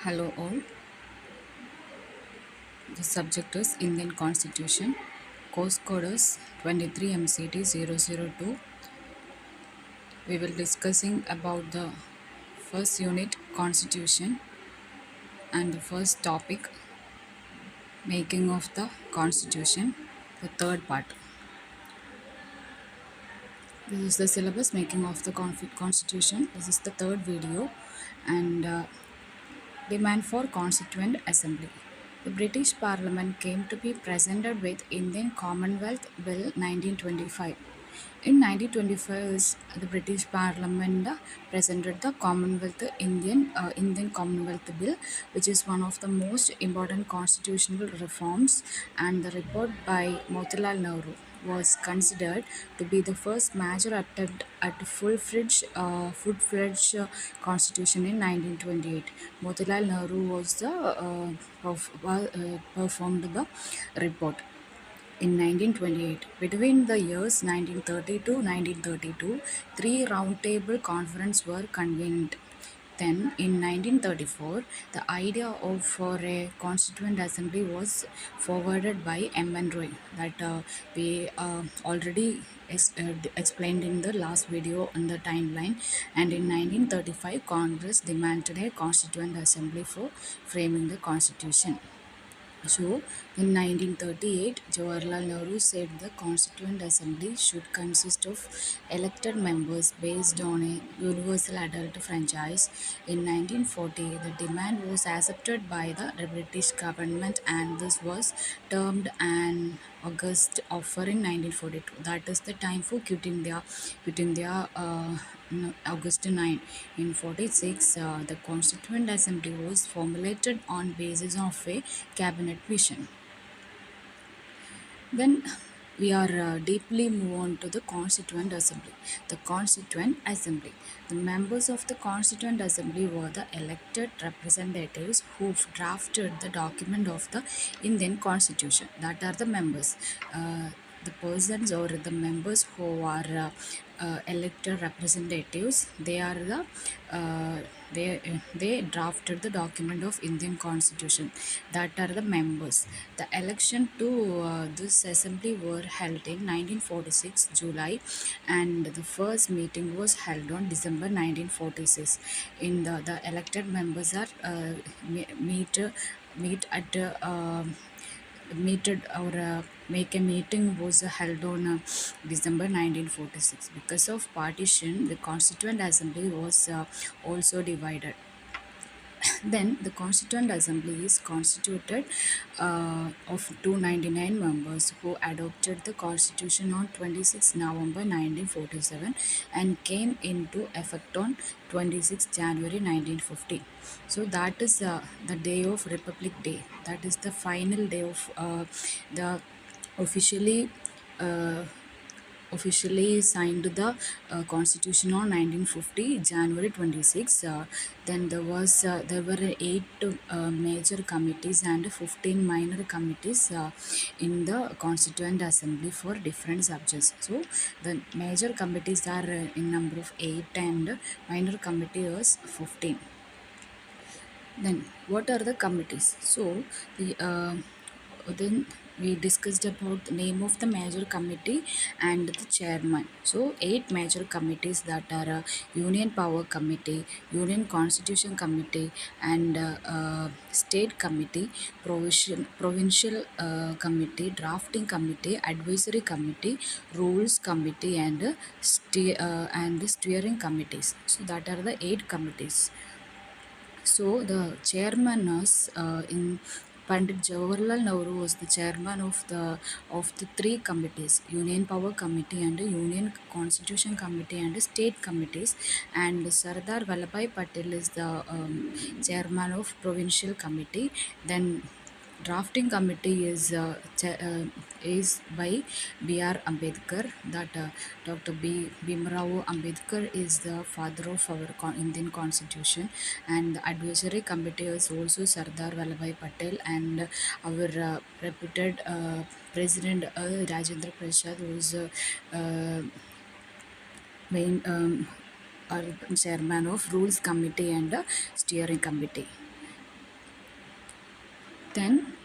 Hello all. The subject is Indian Constitution. Course code is 23 MCT 002. We will discussing about the first unit Constitution and the first topic making of the Constitution. The third part. This is the syllabus making of the Constitution. This is the third video and demand for Constituent Assembly. The British Parliament came to be presented with Indian Commonwealth Bill 1925. In 1925, the British Parliament presented the Indian Commonwealth Bill, which is one of the most important constitutional reforms, and the report by Motilal Nehru was considered to be the first major attempt at full-fledged constitution in 1928. Motilal Nehru was the performed the report in 1928. Between the years 1930 to 1932, three roundtable conferences were convened. Then, in 1934, the idea for a constituent assembly was forwarded by M.N. Roy that we already explained in the last video on the timeline. And in 1935, Congress demanded a constituent assembly for framing the constitution. So, in 1938, Jawaharlal Nehru said the Constituent Assembly should consist of elected members based on a universal adult franchise. In 1940, the demand was accepted by the British government, and this was termed an August offer in 1942. That is the time for Quit India August 9. In 46, the Constituent Assembly was formulated on basis of a cabinet vision. Then we are deeply move on to the Constituent Assembly. The Constituent Assembly. The members of the Constituent Assembly were the elected representatives who drafted the document of the Indian Constitution. That are the members. The persons or the members who are elected representatives, they are the they drafted the document of Indian Constitution. That are the members. The election to this assembly were held in 1946 July, and the first meeting was held on December 1946. In the elected members are make a meeting was held on December 1946. Because of partition, the Constituent Assembly was also divided. Then the Constituent Assembly is constituted of 299 members who adopted the Constitution on 26 November 1947 and came into effect on 26 January 1950. So that is the day of Republic Day. That is the final day of the officially signed the Constitution on 1950 January 26. Then there were 8 major committees and 15 minor committees in the Constituent Assembly for different subjects. So the major committees are in number of 8 and minor committees 15. Then what are the committees? So then we discussed about the name of the major committee and the chairman. So 8 major committees that are Union Power Committee, Union Constitution Committee, and State Committee, Provincial Committee, Drafting Committee, Advisory Committee, Rules Committee, and Steering Committees. So that are the 8 committees. So the chairman is in Pandit Jawaharlal Nehru was the chairman of the 3 committees: Union Power Committee and Union Constitution Committee and State Committees, and Sardar Vallabhbhai Patel is the chairman of Provincial Committee. Then drafting committee is by B.R. Ambedkar. That Dr. Bhimrao Ambedkar is the father of our Indian Constitution, and the advisory committee is also Sardar Vallabhbhai Patel and our reputed President Rajendra Prasad, who is main chairman of Rules Committee and Steering Committee. Then